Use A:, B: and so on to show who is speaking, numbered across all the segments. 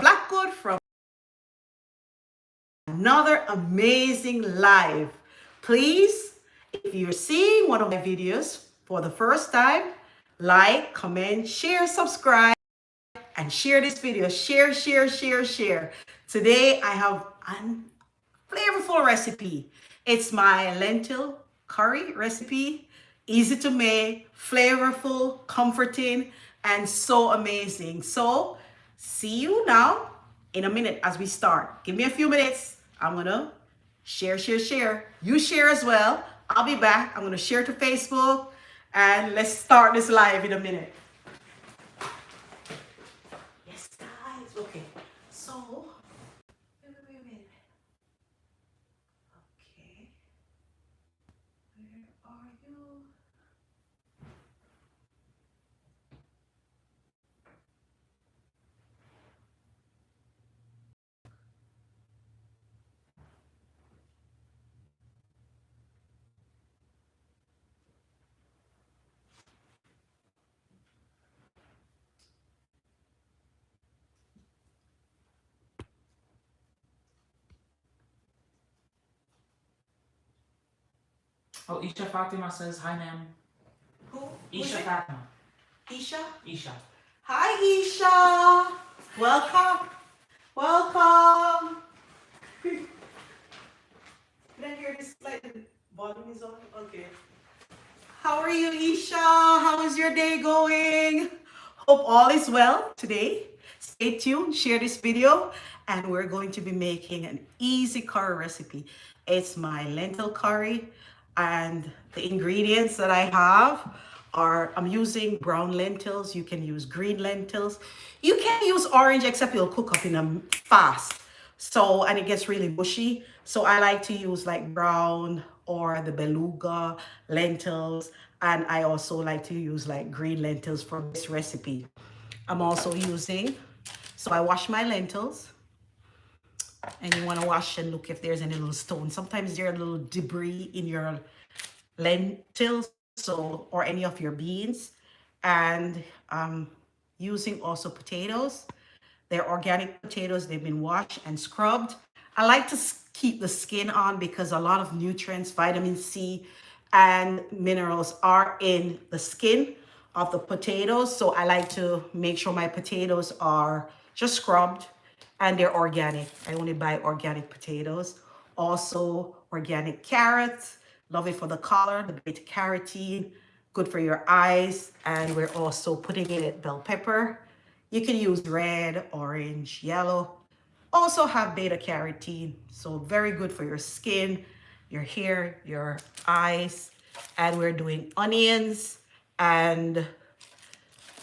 A: Blackwood from another amazing live. Please, if you're seeing one of my videos for the first time, like, comment, share, subscribe, and share this video. Share, share, share, share. Today I have a flavorful recipe. It's my lentil curry recipe. Easy to make, flavorful, comforting, and so amazing. So, see you now in a minute as we start. Give me a few minutes. I'm gonna share, share, share. You share as well. I'll be back. I'm gonna share to Facebook, and let's start this live in a minute. Yes, guys. Okay. So, wait. Okay. Where are you?
B: Oh, Isha Fatima says hi, ma'am.
A: Who?
B: Isha Fatima.
A: Isha?
B: Isha.
A: Hi, Isha. Welcome. Welcome. Can I hear this? Like the volume is on? Okay. How are you, Isha? How is your day going? Hope all is well today. Stay tuned, share this video, and we're going to be making an easy curry recipe. It's my lentil curry, and the ingredients that I have are I'm using brown lentils. You can use green lentils. You can use orange, except it'll cook up in a fast. So, and it gets really mushy. So I like to use like brown or the beluga lentils. And I also like to use like green lentils for this recipe. I'm also using, so I wash my lentils, and you want to wash and look if there's any little stones. Sometimes there are little debris in your lentils, so, or any of your beans. And using also potatoes. They're organic potatoes. They've been washed and scrubbed. I like to keep the skin on because a lot of nutrients, vitamin C and minerals are in the skin of the potatoes. So I like to make sure my potatoes are just scrubbed and they're organic. I only buy organic potatoes. Also organic carrots. Love it for the color, the beta carotene, good for your eyes. And we're also putting in it bell pepper. You can use red, orange, yellow. Also have beta carotene, so very good for your skin, your hair, your eyes. And we're doing and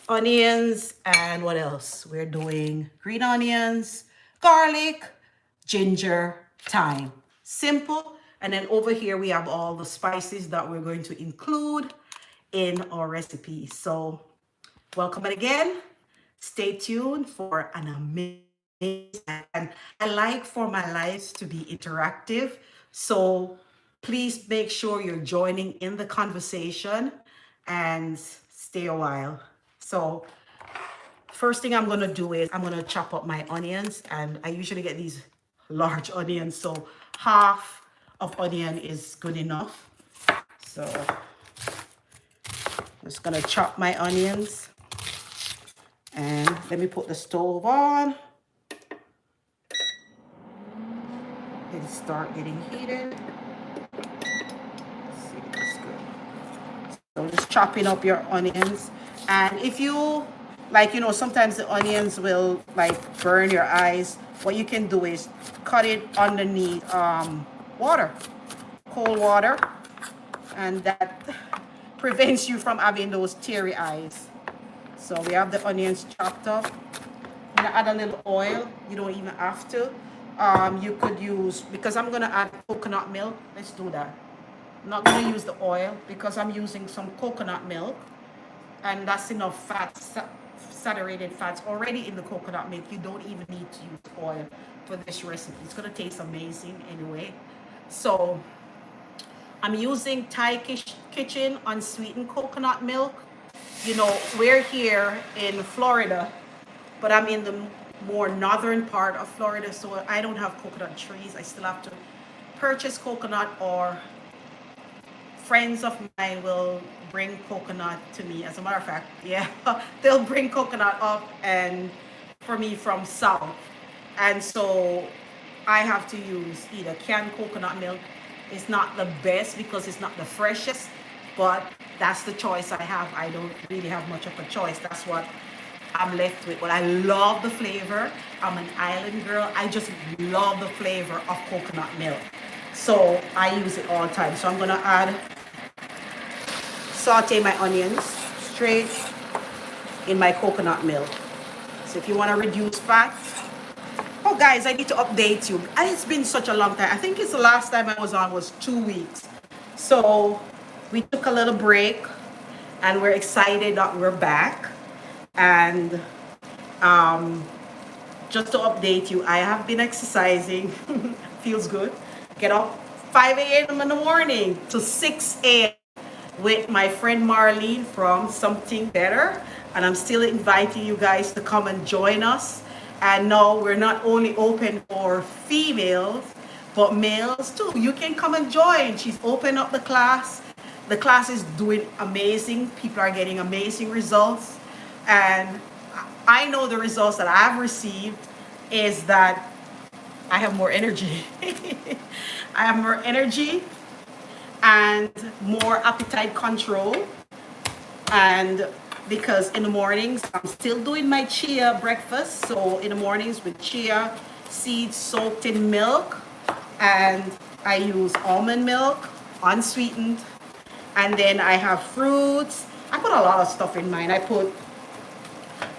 A: onions and what else? We're doing green onions, garlic, ginger, thyme. Simple. And then over here we have all the spices that we're going to include in our recipe. So welcome again. Stay tuned for an amazing, and I like for my lives to be interactive. So please make sure you're joining in the conversation and stay a while. So first thing I'm going to do is I'm going to chop up my onions, and I usually get these large onions. So half of onion is good enough. So I'm just going to chop my onions. And let me put the stove on. Let it start getting heated. Let's see, that's good. So just chopping up your onions. And if you, like, sometimes the onions will like burn your eyes. What you can do is cut it underneath water, cold water. And that prevents you from having those teary eyes. So we have the onions chopped up. I'm gonna add a little oil. You don't even have to. You could use, because I'm gonna add coconut milk. Let's do that. I'm not gonna use the oil because I'm using some coconut milk, and that's enough fats, saturated fats already in the coconut milk. You don't even need to use oil for this recipe. It's gonna taste amazing anyway. So I'm using Thai Kitchen unsweetened coconut milk. We're here in Florida, but I'm in the more northern part of Florida, so I don't have coconut trees. I still have to purchase coconut, or friends of mine will bring coconut to me. As a matter of fact, yeah, they'll bring coconut up and for me from south. And so I have to use either canned coconut milk. It's not the best because it's not the freshest, but that's the choice I have. I don't really have much of a choice. That's what I'm left with. But I love the flavor. I'm an island girl. I just love the flavor of coconut milk. So I use it all the time. So I'm gonna saute my onions straight in my coconut milk. So if you want to reduce fat, oh guys, I need to update you. It's been such a long time. I think it's the last time I was on was 2 weeks. So we took a little break and we're excited that we're back. And just to update you, I have been exercising. Feels good. Get up 5 a.m. in the morning to 6 a.m. with my friend Marlene from Something Better. And I'm still inviting you guys to come and join us. And now we're not only open for females, but males too. You can come and join. She's opened up the class. The class is doing amazing. People are getting amazing results. And I know the results that I've received is that I have more energy. I have more energy and more appetite control. And because in the mornings, I'm still doing my chia breakfast. So in the mornings with chia seeds soaked in milk, and I use almond milk, unsweetened. And then I have fruits. I put a lot of stuff in mine. I put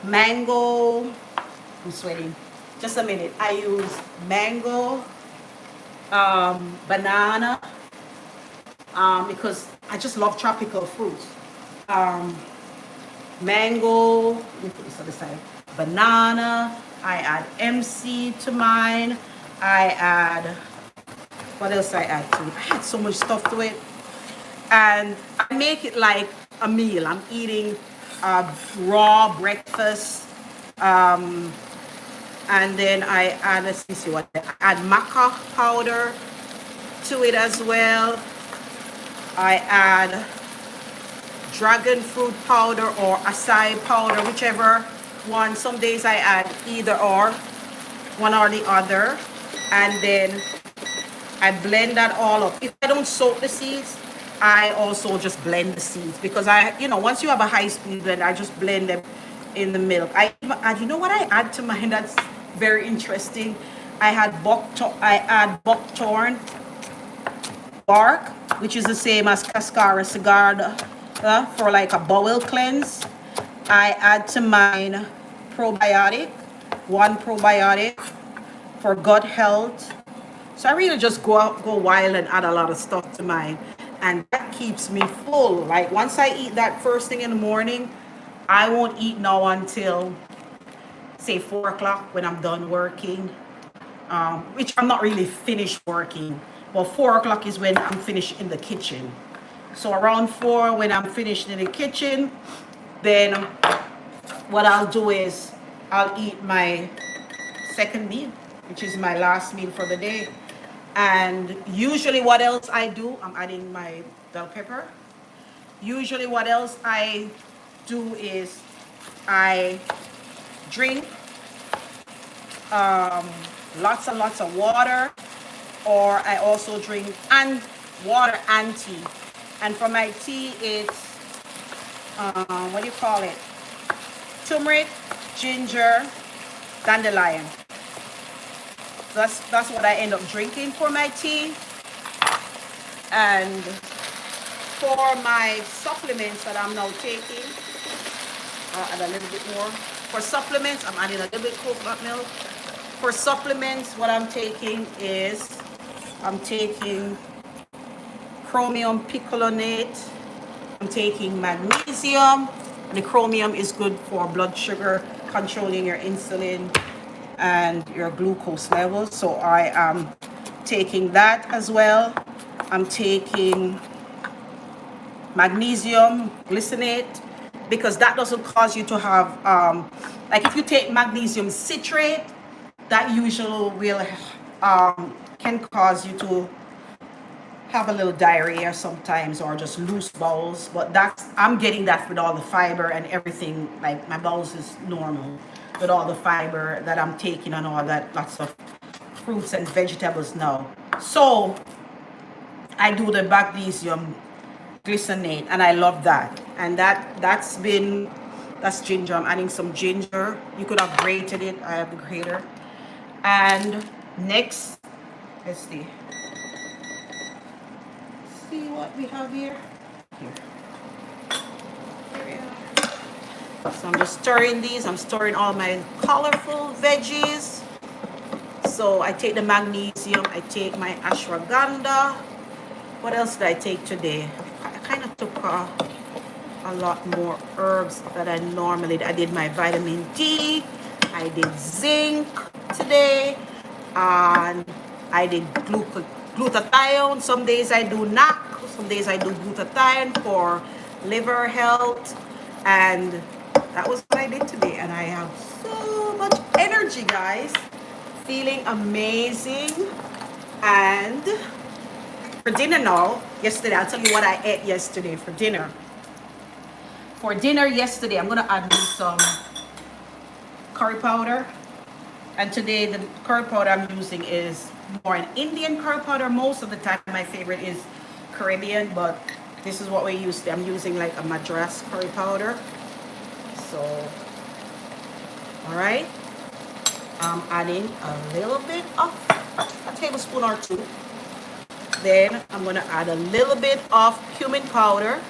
A: mango. I'm sweating. Just a minute. I use mango, banana, because I just love tropical fruits. Mango, let me put this on the side. Banana, I add MC to mine. I add, what else I add to it? I add so much stuff to it. And I make it like a meal. I'm eating raw breakfast. And then I add, let's see what, I add maca powder to it as well. I add dragon fruit powder or acai powder, whichever one. Some days I add either or, one or the other. And then I blend that all up. If I don't soak the seeds, I also just blend the seeds because once you have a high speed blend, I just blend them in the milk. I add, you know what I add to mine that's very interesting? I add buckthorn bark, which is the same as cascara cigar for like a bowel cleanse. I add to mine probiotic, one probiotic for gut health. So I really just go wild and add a lot of stuff to mine. And that keeps me full. Like once I eat that first thing in the morning, I won't eat now until say 4 o'clock when I'm done working, which I'm not really finished working. But 4 o'clock is when I'm finished in the kitchen. So around 4, when I'm finished in the kitchen, then what I'll do is I'll eat my second meal, which is my last meal for the day. And usually what else I do, I'm adding my bell pepper. Usually what else I do is I drink lots and lots of water, or I also drink water and tea. And for my tea, it's, what do you call it? Turmeric, ginger, dandelion. That's what I end up drinking for my tea. And for my supplements that I'm now taking, I'll add a little bit more. For supplements, I'm adding a little bit coconut milk. For supplements, what I'm taking is, I'm taking chromium picolinate. I'm taking magnesium. And the chromium is good for blood sugar, controlling your insulin and your glucose levels. So I am taking that as well. I'm taking magnesium glycinate, because that doesn't cause you to have, like if you take magnesium citrate, that usually will, can cause you to have a little diarrhea sometimes or just loose bowels. But that's, I'm getting that with all the fiber and everything. Like my bowels is normal with all the fiber that I'm taking and all that, lots of fruits and vegetables now. So I do the magnesium glycinate and I love that. And that's ginger. I'm adding some ginger. You could have grated it. I have the grater. And next, let's see what we have here. Here we are. So I'm just stirring these. I'm stirring all my colorful veggies. So I take the magnesium, I take my ashwagandha. What else did I take today? I kind of took a lot more herbs that I normally did. I did my vitamin D, I did zinc today, and I did glutathione. Some days I do NAC, some days I do glutathione for liver health, and that was what I did today. And I have so much energy, guys. Feeling amazing. And for dinner now, yesterday, I'll tell you what I ate yesterday for dinner. For dinner yesterday, I'm gonna add me some curry powder. And today the curry powder I'm using is more an Indian curry powder. Most of the time my favorite is Caribbean, but this is what we use today. I'm using like a Madras curry powder. So, all right. I'm adding a little bit of a tablespoon or two. Then I'm gonna add a little bit of cumin powder.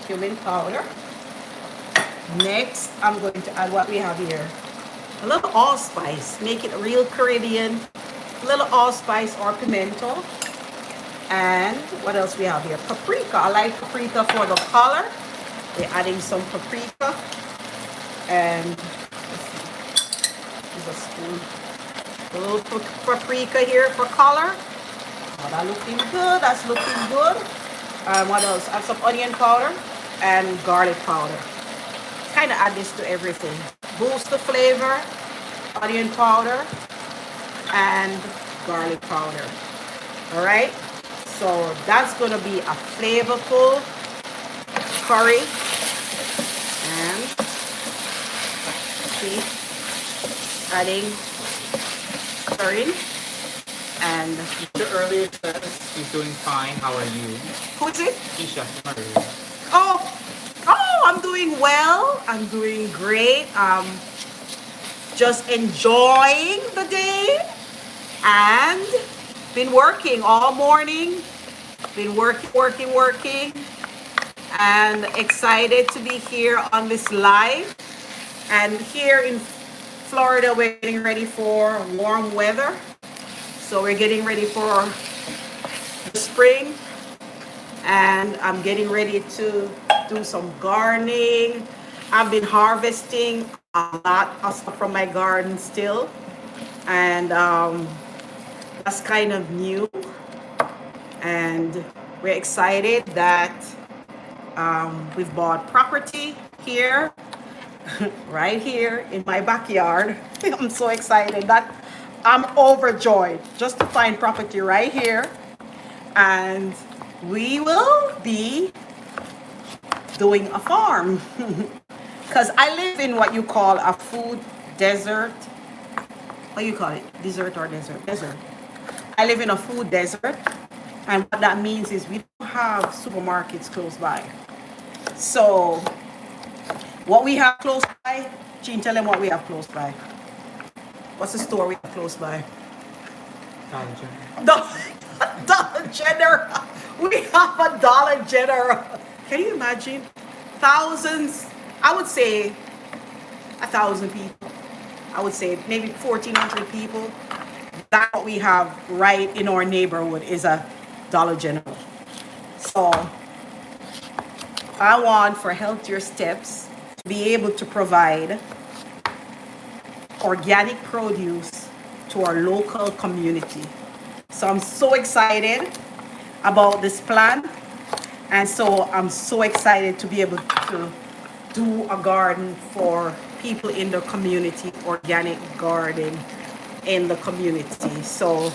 A: Cumin powder. Next, I'm going to add what we have here. A little allspice. Make it real Caribbean. A little allspice or pimento. And what else we have here? Paprika. I like paprika for the color. We're adding some paprika. And a spoon. A little paprika here for color. Oh, that's looking good. That's looking good. What else? Add some onion powder and garlic powder. Kind of add this to everything. Boost the flavor. Onion powder and garlic powder. All right. So that's gonna be a flavorful curry. And see. Adding stirring and
B: The earlier says she's doing fine. How are you?
A: who is it?
B: Isha.
A: Oh, I'm doing well. I'm doing great. Just enjoying the day and been working all morning. Been working, and excited to be here on this live. And here in Florida, we're getting ready for warm weather. So we're getting ready for the spring. And I'm getting ready to do some gardening. I've been harvesting a lot of stuff from my garden still. And that's kind of new. And we're excited that we've bought property here. Right here in my backyard. I'm so excited that I'm overjoyed just to find property right here. And we will be doing a farm. Because I live in what you call a food desert. What do you call it? Desert or desert? Desert. I live in a food desert. And what that means is we don't have supermarkets close by. So what we have close by, Jean, tell them what we have close by. What's the store we have close by? Dollar General. We have a Dollar General. Can you imagine? Thousands, I would say 1,000 people. I would say maybe 1,400 people. That's what we have right in our neighborhood is a Dollar General. So I want for Healthier Steps to be able to provide organic produce to our local community. So I'm so excited about this plan. And so I'm so excited to be able to do a garden for people in the community, organic garden in the community. So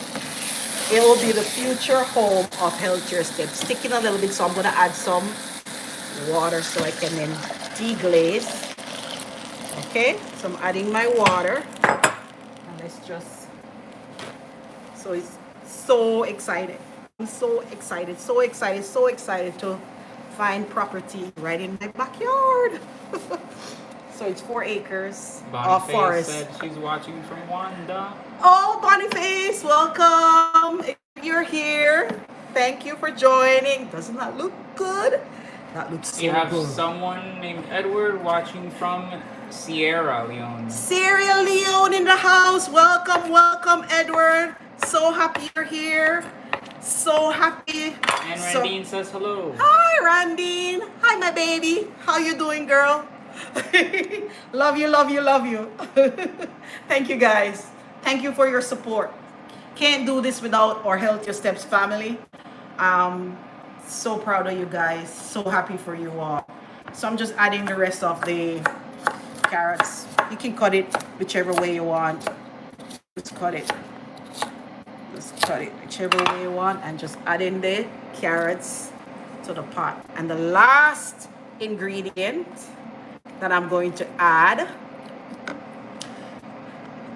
A: it will be the future home of Healthier Steps. Sticking a little bit, so I'm gonna add some water so I can then deglaze. Okay, so I'm adding my water. And let's just, so it's so excited. I'm so excited, so excited, so excited to find property right in my backyard. So it's 4 acres of
B: Boniface
A: forest.
B: said she's watching from Wanda.
A: Oh, Boniface, welcome. If you're here, thank you for joining. Doesn't that look good? That looks so
B: You have
A: good.
B: someone named Edward watching from Sierra Leone.
A: Sierra Leone in the house. Welcome, welcome, Edward. So happy you're here. So happy.
B: And
A: So-
B: Randine says hello.
A: Hi, Randine. Hi, my baby. How you doing, girl? Love you, love you, love you. Thank you, guys. Thank you for your support. Can't do this without our Healthier Steps family. So proud of you guys. So happy for you all. So I'm just adding the rest of the carrots. You can cut it whichever way you want. Just cut it. Just cut it whichever way you want and just add in the carrots to the pot. And the last ingredient that I'm going to add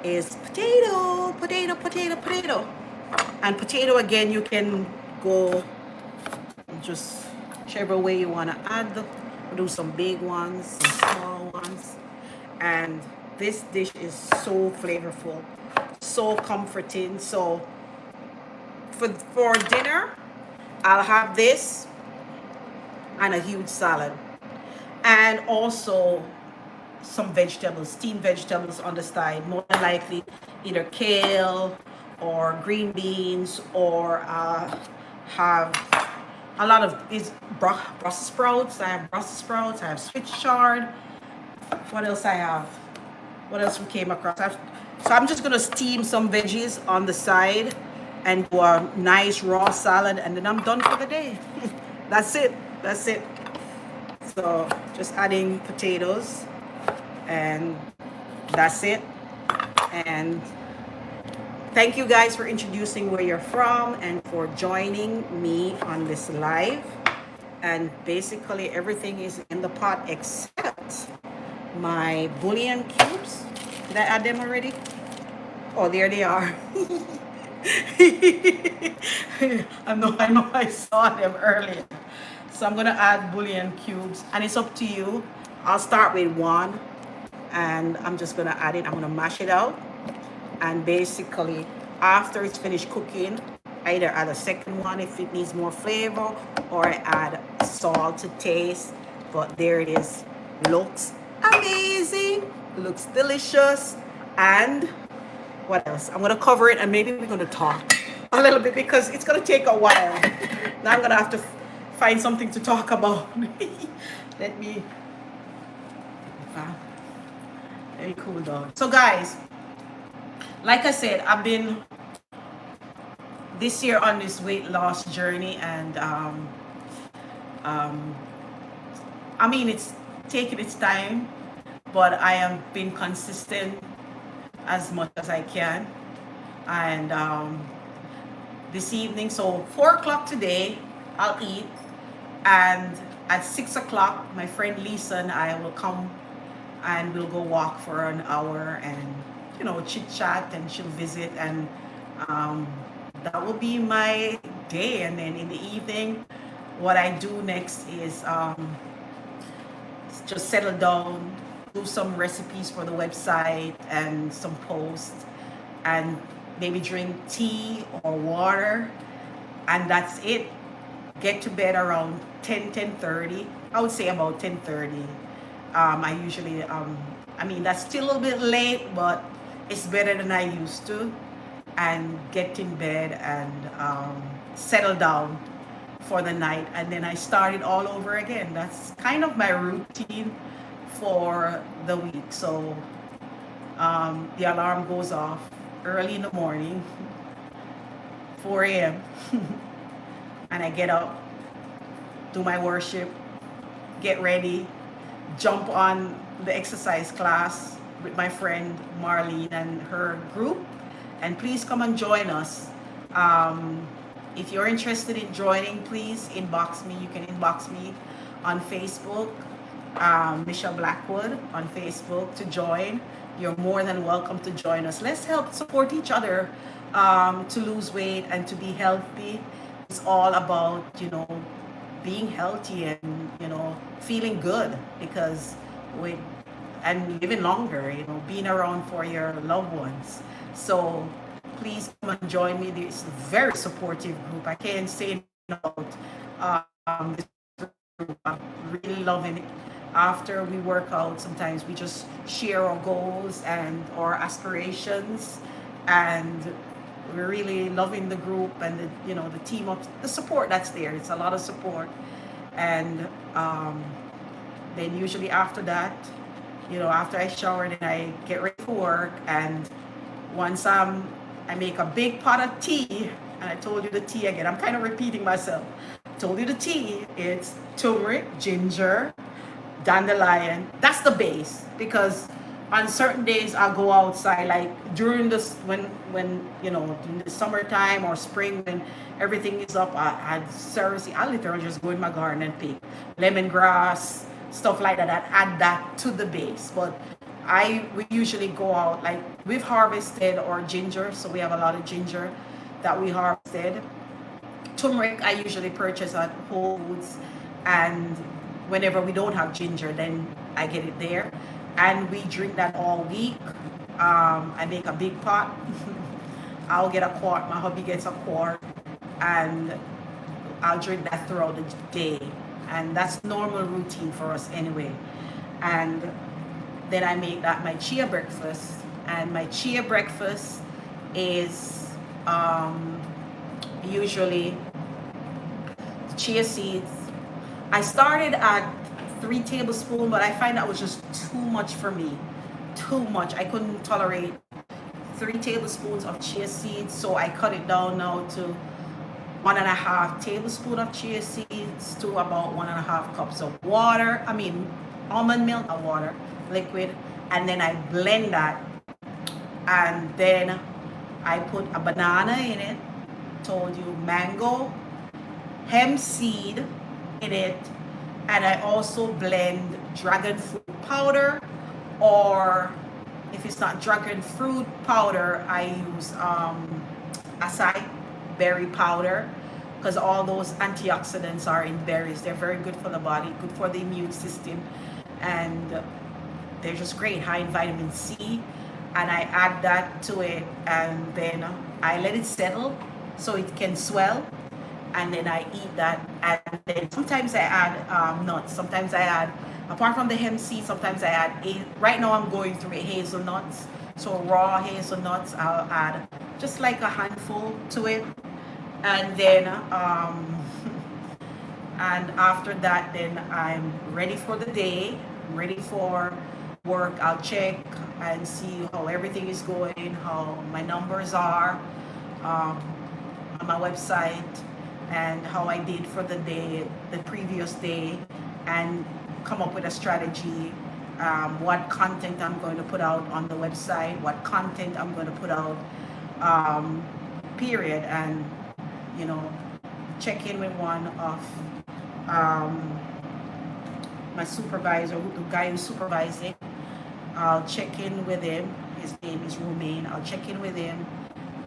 A: is potato. And potato, again, you can go just whichever way you want to add. Do some big ones, some small ones. And this dish is so flavorful, so comforting. So for dinner, I'll have this and a huge salad. And also some vegetables, steamed vegetables on the side, more than likely either kale or green beans, or have a lot of these Brussels sprouts. I have Brussels sprouts, I have Swiss chard. What else I have? What else we came across? So I'm just gonna steam some veggies on the side and do a nice raw salad, and then I'm done for the day. That's it. That's it. So just adding potatoes, and that's it. And thank you guys for introducing where you're from and for joining me on this live. And basically everything is in the pot except my bouillon cubes. Did I add them already? Oh, there they are. I know I saw them earlier. So I'm gonna add bouillon cubes, and it's up to you. I'll start with one, and I'm just gonna add it. I'm gonna mash it out, and basically after it's finished cooking, I either add a second one if it needs more flavor, or I add salt to taste. But there it is. Looks amazing, looks delicious. And what else? I'm gonna cover it, and maybe we're gonna talk a little bit because it's gonna take a while. Now I'm gonna have to find something to talk about. Let me cool down. So guys, like I said, I've been this year on this weight loss journey, and I mean, it's taken its time, but I am being consistent as much as I can. And this evening, so 4 o'clock today, I'll eat, and at 6 o'clock, my friend Lisa and I will come and we'll go walk for an hour and, you know, chit chat, and she'll visit, and that will be my day. And then in the evening, what I do next is just settle down, do some recipes for the website and some posts, and maybe drink tea or water, and that's it. Get to bed around 10:30. I would say about 10:30. I usually I mean, that's still a little bit late, but it's better than I used to. And get in bed and settle down for the night, and then I start it all over again. That's kind of my routine for the week. So the alarm goes off early in the morning, 4 a.m. and I get up do my worship, get ready, jump on the exercise class with my friend Marlene and her group. And please come and join us. If you're interested in joining, please inbox me. You can inbox me on Facebook, Michelle Blackwood on Facebook to join. You're more than welcome to join us. Let's help support each other to lose weight and to be healthy. It's all about, being healthy and, feeling good because with and living longer, being around for your loved ones. So please come and join me. This is a very supportive group. I can't say enough about this group. I'm really loving it. After we work out, sometimes we just share our goals and our aspirations, and we're really loving the group and the team of the support that's there. It's a lot of support, and then usually after that, after I shower, then I get ready for work, and once I make a big pot of tea, and I told you the tea again. I'm kind of repeating myself. I told you the tea. It's turmeric, ginger, dandelion. That's the base, because on certain days I'll go outside, like during this when during the summertime or spring when everything is up. I seriously, I literally just go in my garden and pick lemongrass, stuff like that. I add that to the base, but we usually go out, like we've harvested our ginger, so we have a lot of ginger that we harvested. Turmeric I usually purchase at Whole Foods, and whenever we don't have ginger, then I get it there, and we drink that all week. I make a big pot. I'll get a quart. My hubby gets a quart, and I'll drink that throughout the day, and that's normal routine for us anyway. And then I make that my chia breakfast, and my chia breakfast is usually chia seeds. I started at 3 tablespoons, but I find that was just too much for me. Too much. I couldn't tolerate 3 tablespoons of chia seeds, so I cut it down now to 1.5 tablespoons of chia seeds to about 1.5 cups of water. I mean, almond milk or water, liquid, and then I blend that, and then I put a banana in it. Told you, mango, hemp seed in it, and I also blend dragon fruit powder, or if it's not dragon fruit powder, I use acai berry powder, because all those antioxidants are in berries. They're very good for the body, good for the immune system, and they're just great, high in vitamin C. And I add that to it, and then I let it settle so it can swell, and then I eat that. And then sometimes I add nuts. Sometimes I add, apart from the hemp seed, sometimes I add, right now I'm going through hazelnuts. So raw hazelnuts, I'll add just like a handful to it. And then, and after that, then I'm ready for the day, ready for work. I'll check and see how everything is going, how my numbers are on my website, and how I did for the day, the previous day, and come up with a strategy, what content I'm going to put out on the website, what content I'm going to put out, period. And check in with one of my supervisor, the guy who's supervising. I'll check in with him. His name is Romain. I'll check in with him,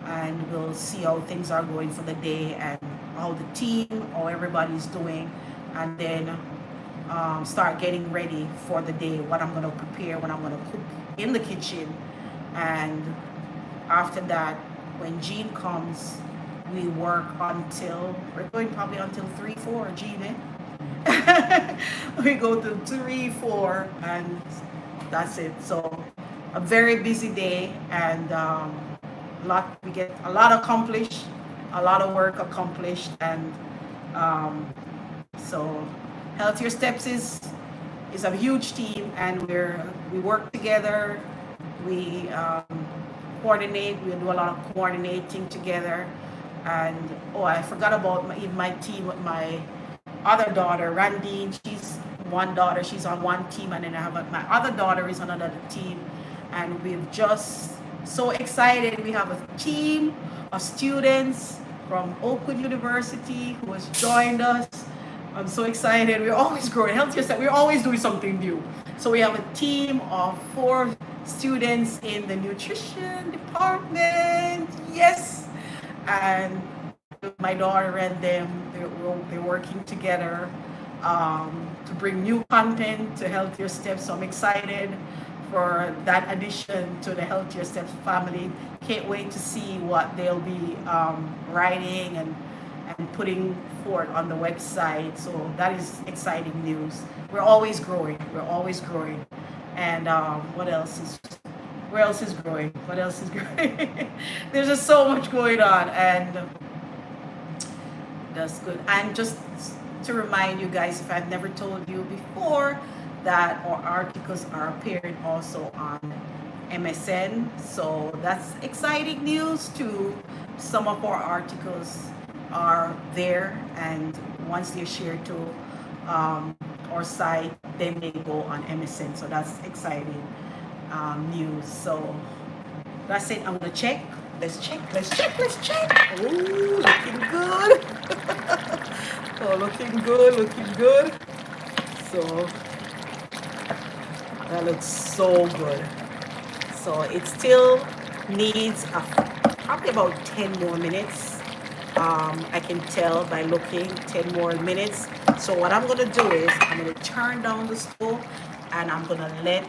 A: and we'll see how things are going for the day, and how the team, how everybody's doing, and then start getting ready for the day, what I'm going to prepare, what I'm going to cook in the kitchen. And after that, when Jean comes, we work until, we're going probably until 3, 4, Jean, we go to 3, 4, and that's it. So a very busy day, and we get a lot accomplished, a lot of work accomplished, and so Healthier Steps is a huge team, and we work together. We coordinate. We do a lot of coordinating together. And I forgot about my team with my other daughter, Randine, she's one daughter, she's on one team, and then I have my other daughter is on another team. And we've just so excited. We have a team of students from Oakwood University who has joined us. I'm so excited. We're always growing. Healthcare Center, we're always doing something new. So we have a team of 4 students in the nutrition department. Yes. And my daughter and them, they're working together to bring new content to Healthier Steps. So I'm excited for that addition to the Healthier Steps family. Can't wait to see what they'll be writing and putting forth on the website. So that is exciting news. We're always growing. We're always growing. And what else is? Where else is growing? What else is growing? There's just so much going on, and that's good. And just to remind you guys, if I've never told you before, that our articles are appearing also on MSN. So that's exciting news too. Some of our articles are there, and once they're shared to our site, then they go on MSN. So that's exciting news. So that's it. I'm gonna check. Let's check. Ooh, looking good. Oh, looking good. So that looks so good. So it still needs probably about 10 more minutes. I can tell by looking 10 more minutes. So what I'm gonna do is I'm gonna turn down the stove and I'm gonna let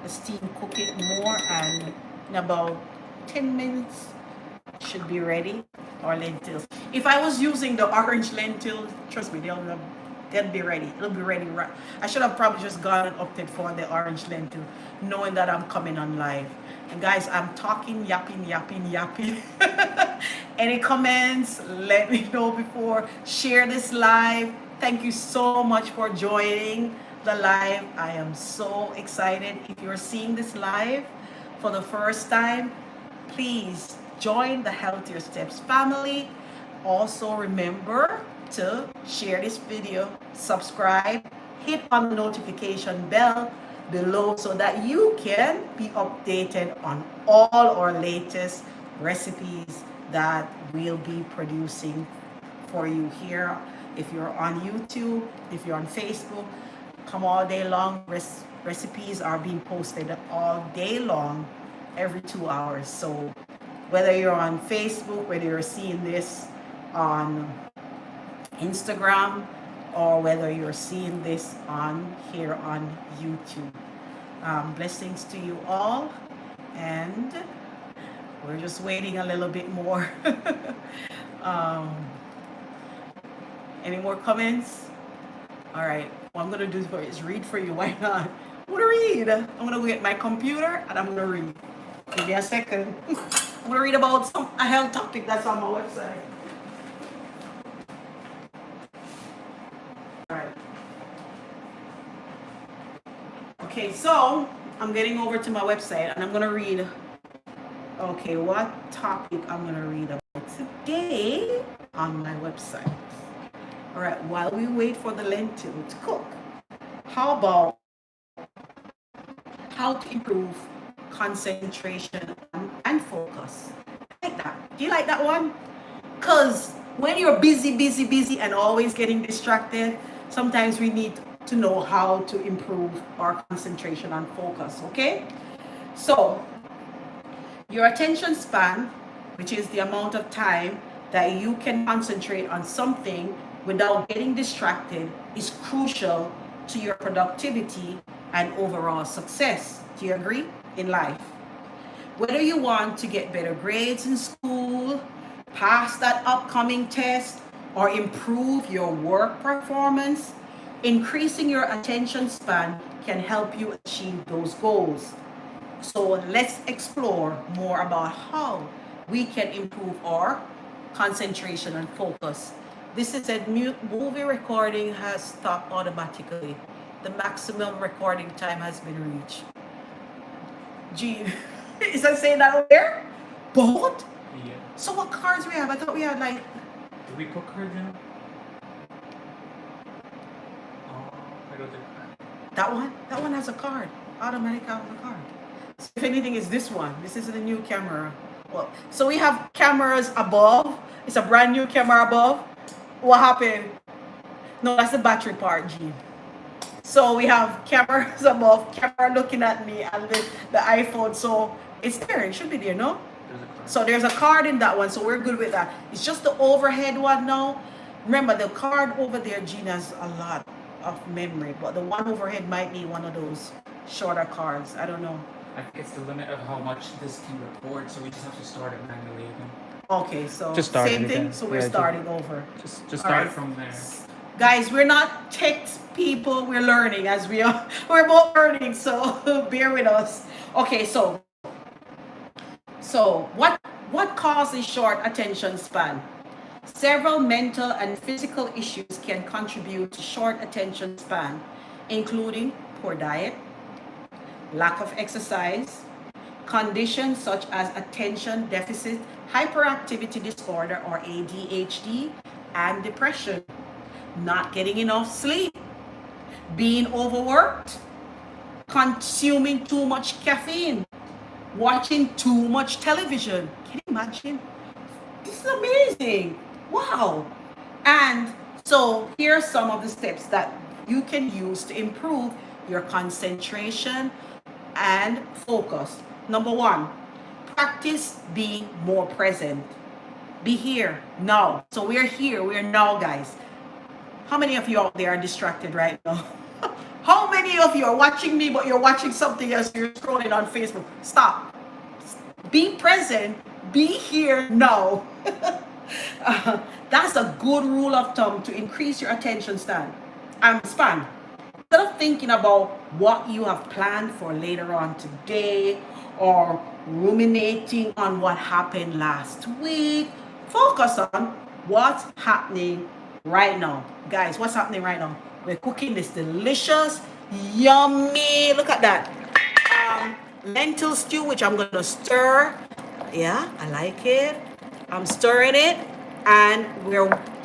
A: the steam cook it more, and in about 10 minutes it should be ready. Our lentils. If I was using the orange lentil, trust me, they'll be ready. It'll be ready right. I should have probably just gone and opted for the orange lentil, knowing that I'm coming on live. And guys, I'm talking, yapping. Any comments, let me know before. Share this live. Thank you so much for joining the live. I am so excited. If you're seeing this live for the first time, please join the Healthier Steps family. Also remember to share this video, subscribe, hit on the notification bell below so that you can be updated on all our latest recipes that we'll be producing for you here. If you're on YouTube, if you're on Facebook, come all day long. Recipes are being posted all day long, every 2 hours. So whether you're on Facebook, whether you're seeing this on Instagram, or whether you're seeing this here on YouTube. Blessings to you all, and we're just waiting a little bit more. Any more comments? All right, what I'm gonna do is read for you. Why not? I'm gonna read. I'm gonna get my computer and I'm gonna read. Give me a second. I'm gonna read about a health topic that's on my website. All right. Okay, so I'm getting over to my website and I'm gonna read. Okay, what topic I'm gonna read about today on my website. All right, while we wait for the lentil to cook, how about how to improve concentration and focus? I like that. Do you like that one? Because when you're busy and always getting distracted, sometimes we need to know how to improve our concentration and focus, okay? So, your attention span, which is the amount of time that you can concentrate on something without getting distracted, is crucial to your productivity and overall success. Do you agree? In life. Whether you want to get better grades in school, pass that upcoming test, or improve your work performance, increasing your attention span can help you achieve those goals. So let's explore more about how we can improve our concentration and focus. This is a movie recording has stopped automatically. The maximum recording time has been reached. Gee, is that saying that over there? But
B: Yeah.
A: So what cards we have? I thought we had like...
B: Did we put cards in? Oh, I don't think.
A: That one? That one has a card. Automatic out of the card. So if anything, it's this one. This is the new camera. Well, so we have cameras above. It's a brand new camera above. What happened? No, that's the battery part, G. So we have cameras above, camera looking at me, and the iPhone. So it's there. It should be there, no?
B: There's a card.
A: So there's a card in that one. So we're good with that. It's just the overhead one now. Remember, the card over there, Gina, has a lot of memory, but the one overhead might need one of those shorter cards. I don't know.
B: I think it's the limit of how much this can record, so we just have to start it manually again.
A: Okay, so
B: Just start
A: same
B: it
A: thing.
B: again.
A: So we're
B: Yeah,
A: starting over.
B: Just
A: All
B: start
A: right.
B: from there.
A: Guys, we're not tech people. We're learning as we are. We're both learning, so bear with us. Okay, so what causes short attention span? Several mental and physical issues can contribute to short attention span, including poor diet, lack of exercise, conditions such as attention deficit hyperactivity disorder or ADHD, and depression, not getting enough sleep, being overworked, consuming too much caffeine, watching too much television. Can you imagine? This is amazing. Wow. And so here are some of the steps that you can use to improve your concentration and focus. Number one, practice being more present. Be here now. So we're here, we're now, guys. How many of you out there are distracted right now? How many of you are watching me, but you're watching something else? You're scrolling on Facebook. Stop. Be present. Be here now. That's a good rule of thumb to increase your attention span. Instead of thinking about what you have planned for later on today or ruminating on what happened last week, focus on what's happening right now. Guys, what's happening right now? We're cooking this delicious, yummy, look at that, lentil stew, which I'm going to stir. Yeah, I like it. I'm stirring it, and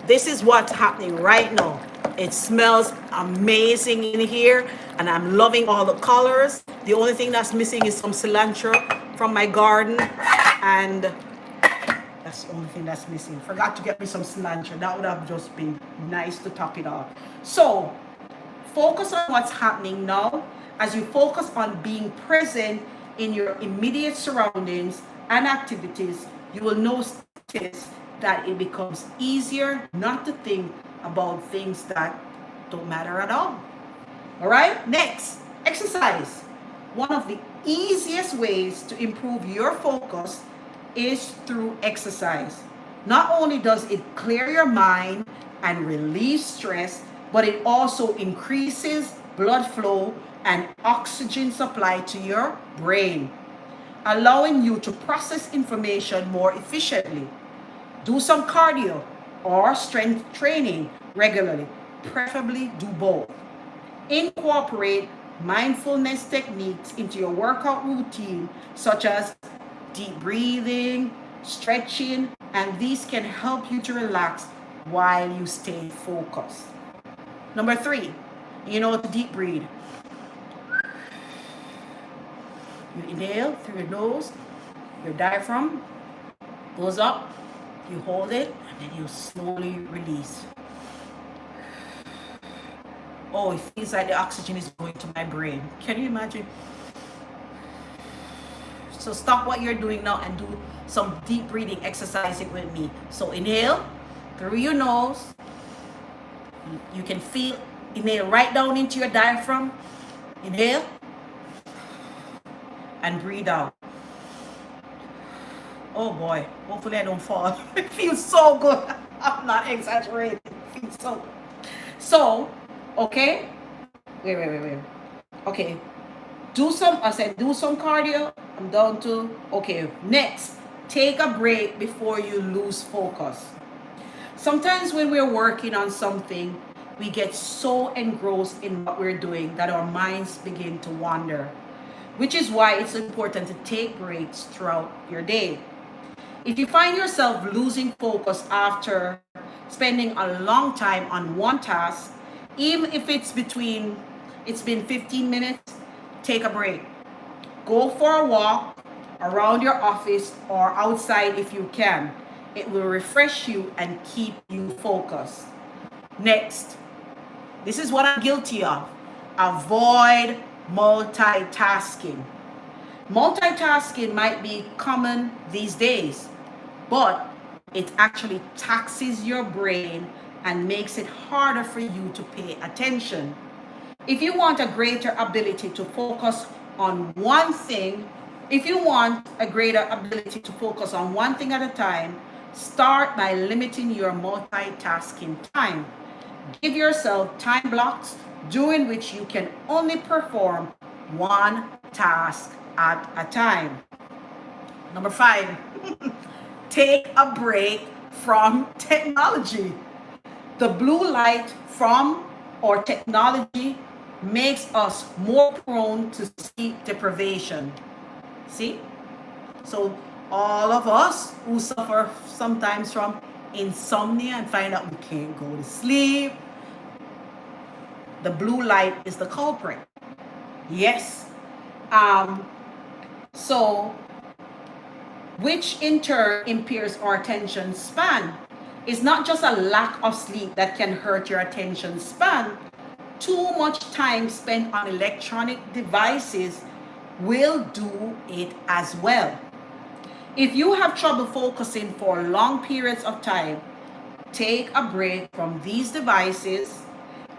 A: this is what's happening right now. It smells amazing in here, and I'm loving all the colors. The only thing that's missing is some cilantro from my garden, and that's the only thing that's missing. Forgot to get me some cilantro. That would have just been nice to top it off. So focus on what's happening now. As you focus on being present in your immediate surroundings and activities, you will notice that it becomes easier not to think about things that don't matter at all. All right, next, exercise. One of the easiest ways to improve your focus is through exercise. Not only does it clear your mind and relieve stress, but it also increases blood flow and oxygen supply to your brain, allowing you to process information more efficiently. Do some cardio or strength training regularly, preferably do both. Incorporate mindfulness techniques into your workout routine, such as deep breathing, stretching, and these can help you to relax while you stay focused. Number 3, you know to deep breathe. You inhale through your nose, your diaphragm goes up, you hold it, and then you slowly release. Oh, it feels like the oxygen is going to my brain. Can you imagine? So stop what you're doing now and do some deep breathing exercising with me. So inhale through your nose. You can feel, inhale right down into your diaphragm. Inhale. And breathe out. Oh boy, hopefully I don't fall. It feels so good. I'm not exaggerating. It feels so good. So, okay. Wait. Okay. Do some cardio. I'm down to, okay, next. Take a break before you lose focus. Sometimes when we're working on something, we get so engrossed in what we're doing that our minds begin to wander, which is why it's important to take breaks throughout your day. If you find yourself losing focus after spending a long time on one task, even if it's been 15 minutes, take a break. Go for a walk around your office or outside if you can. It will refresh you and keep you focused. Next, this is what I'm guilty of. Avoid multitasking. Multitasking might be common these days, but it actually taxes your brain and makes it harder for you to pay attention. If you want a greater ability to focus on one thing, if you want a greater ability to focus on one thing at a time, start by limiting your multitasking time. Give yourself time blocks during which you can only perform one task at a time. Number 5, take a break from technology. The blue light from or technology makes us more prone to sleep deprivation. See? So all of us who suffer sometimes from insomnia and find out we can't go to sleep, the blue light is the culprit. Yes. So which in turn impairs our attention span. It's not just a lack of sleep that can hurt your attention span. Too much time spent on electronic devices will do it as well. If you have trouble focusing for long periods of time, take a break from these devices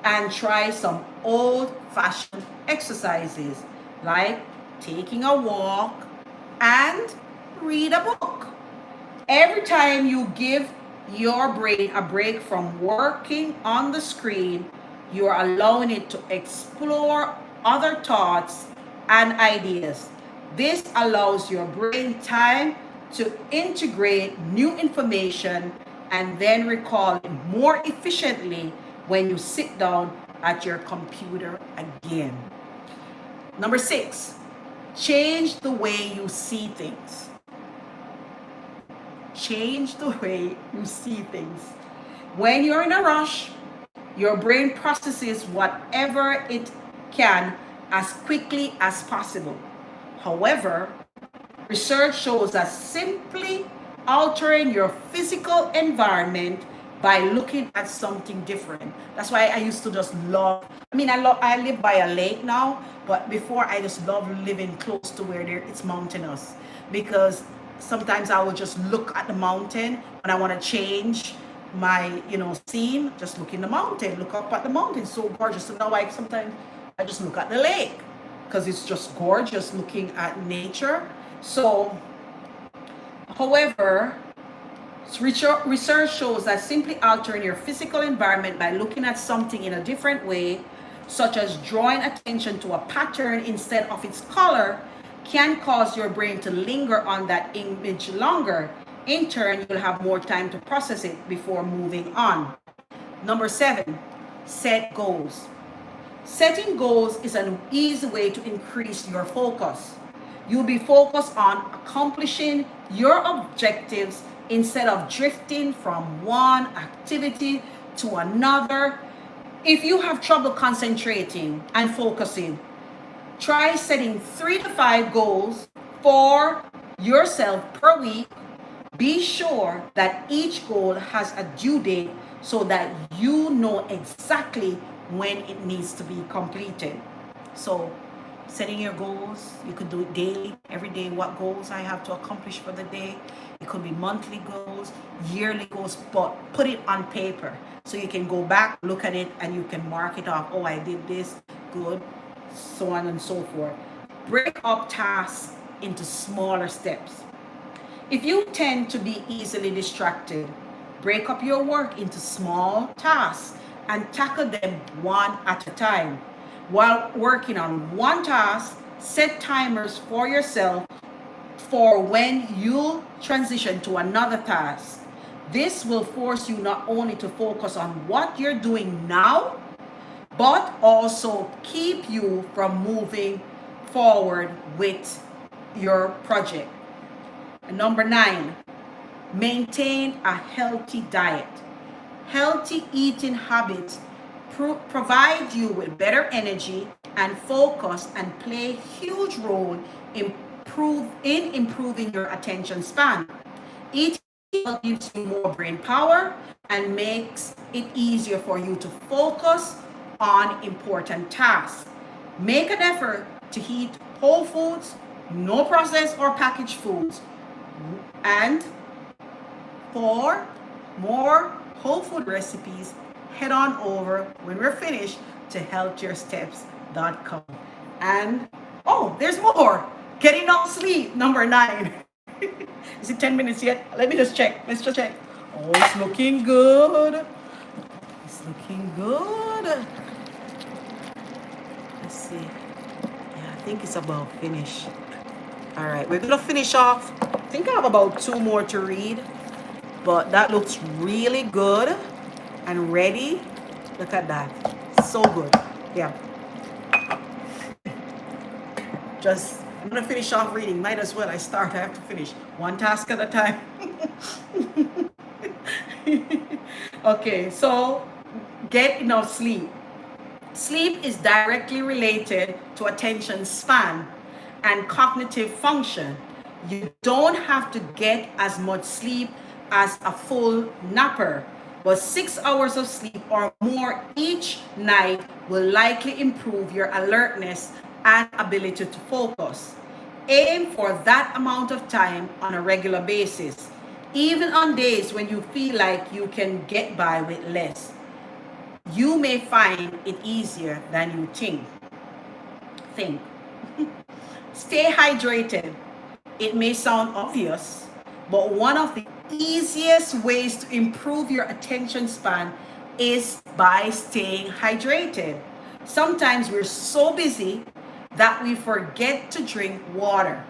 A: and try some old-fashioned exercises like taking a walk and read a book. Every time you give your brain a break from working on the screen, you're allowing it to explore other thoughts and ideas. This allows your brain time to integrate new information and then recall it more efficiently when you sit down at your computer again. Number 6, change the way you see things. Change the way you see things. When you're in a rush, your brain processes whatever it can as quickly as possible. However, research shows that simply altering your physical environment by looking at something different. That's why I used to just love, I live by a lake now, but before I just love living close to where it's mountainous, because sometimes I will just look at the mountain when I want to change my scene. Just look in the mountain, look up at the mountain. It's so gorgeous. So now sometimes I just look at the lake because it's just gorgeous looking at nature. So however, research shows that simply altering your physical environment by looking at something in a different way, such as drawing attention to a pattern instead of its color, can cause your brain to linger on that image longer. In turn, you'll have more time to process it before moving on. Number 7, set goals. Setting goals is an easy way to increase your focus. You'll be focused on accomplishing your objectives instead of drifting from one activity to another. If you have trouble concentrating and focusing, try setting 3 to 5 goals for yourself per week. Be sure that each goal has a due date so that you know exactly when it needs to be completed. So setting your goals, you could do it daily, every day, what goals I have to accomplish for the day. It could be monthly goals, yearly goals, but put it on paper so you can go back, look at it, and you can mark it off. Oh, I did this, good, so on and so forth. Break up tasks into smaller steps. If you tend to be easily distracted, break up your work into small tasks and tackle them one at a time. While working on one task, set timers for yourself for when you transition to another task. This will force you not only to focus on what you're doing now, but also keep you from moving forward with your project. And number 9, Maintain a healthy diet. Healthy eating habits provide you with better energy and focus and play a huge role in improving your attention span. Eating well gives you more brain power and makes it easier for you to focus on important tasks. Make an effort to eat whole foods, no processed or packaged foods, and for more whole food recipes, head on over when we're finished to healthiersteps.com. And oh, there's more. Get enough sleep, number 9. Is it 10 minutes yet? Let me just check. Let's just check. Oh, it's looking good. It's looking good. Let's see. Yeah, I think it's about finished. All right, we're gonna finish off. I think I have about 2 more to read, but that looks really good and ready. Look at that. So good. Yeah. I'm gonna finish off reading. Might as well. I have to finish one task at a time. Okay, so get enough sleep. Sleep is directly related to attention span and cognitive function. You don't have to get as much sleep as a full napper, but 6 hours of sleep or more each night will likely improve your alertness and ability to focus. Aim for that amount of time on a regular basis, even on days when you feel like you can get by with less. You may find it easier than you think. Stay hydrated. It may sound obvious, but one of the easiest ways to improve your attention span is by staying hydrated. Sometimes we're so busy that we forget to drink water.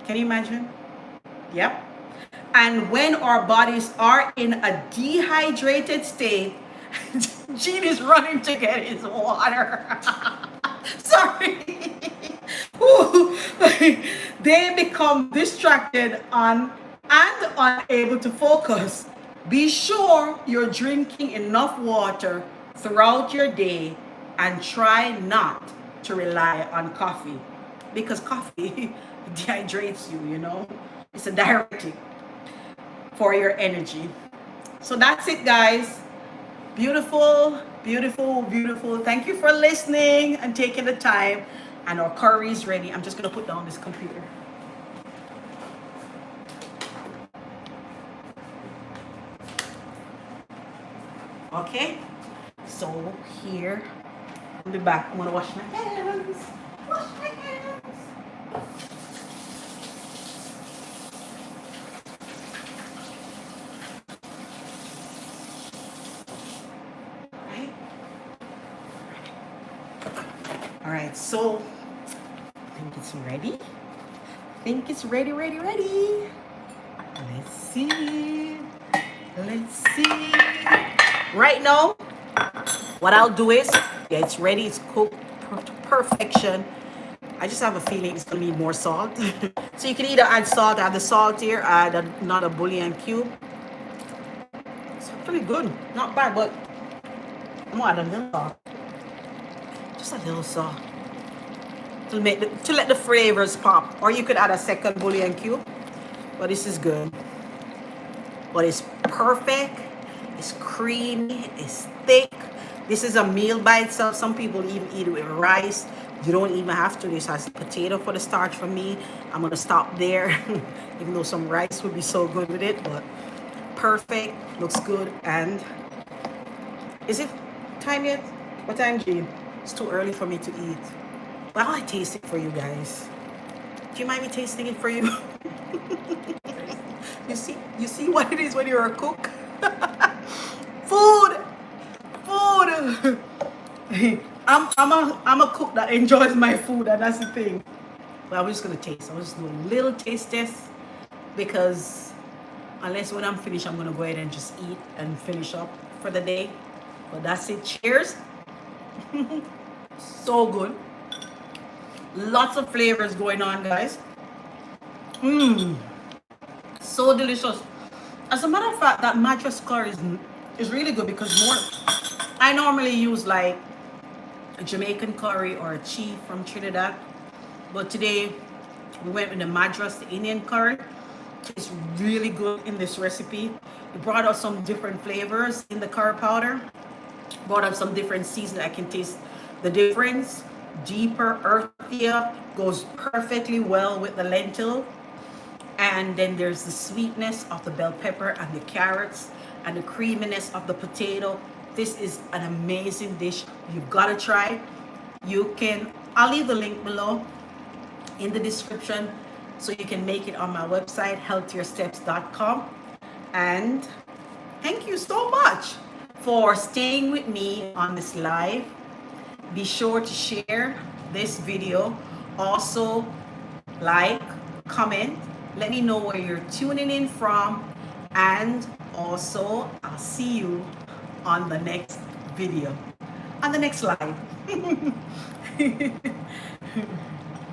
A: Can you imagine? Yep. And when our bodies are in a dehydrated state, Gene is running to get his water. Sorry. They become distracted and unable to focus. Be sure you're drinking enough water throughout your day and try not to rely on coffee, because coffee dehydrates you, you know. It's a diuretic for your energy. So that's it, guys. Beautiful, beautiful, beautiful. Thank you for listening and taking the time. And our curry is ready. I'm just going to put down this computer. Okay. So here, I'll be back. I'm going to wash my hands. Wash my hands. All right, so I think it's ready. I think it's ready. Let's see. Right now, what I'll do is, yeah, it's ready. It's cooked to perfection. I just have a feeling it's gonna need more salt. So you can either add salt, add the salt here, add another bouillon cube. It's pretty good, not bad, but I'm gonna add a little salt. Just a little salt to let the flavors pop. Or you could add a second bouillon cube, but this is good. But it's perfect. It's creamy. It's thick. This is a meal by itself. Some people even eat it with rice. You don't even have to. This has potato for the starch for me. I'm gonna stop there, even though some rice would be so good with it. But perfect. Looks good. And is it time yet? What time, Jean? It's too early for me to eat. Well, I taste it for you guys. Do you mind me tasting it for you? You see what it is when you're a cook? Food. I'm a cook that enjoys my food, and that's the thing. But I'm just gonna taste. I'm just doing a little taste test, because unless when I'm finished, I'm gonna go ahead and just eat and finish up for the day. But that's it. Cheers. So good. Lots of flavors going on, guys. So delicious. As a matter of fact, that mattress curry is really good because more. I normally use like a Jamaican curry or a chief from Trinidad, but today we went with the madras, the Indian curry. It's really good in this recipe. It brought out some different flavors in the curry powder. Brought up some different seasonings. I can taste the difference. Deeper, earthier, goes perfectly well with the lentil. And then there's the sweetness of the bell pepper and the carrots and the creaminess of the potato. This is an amazing dish. You've got to try. I'll leave the link below in the description so you can make it on my website, healthiersteps.com. And thank you so much for staying with me on this live. Be sure to share this video. Also, like, comment, let me know where you're tuning in from, and also I'll see you on the next video, on the next live.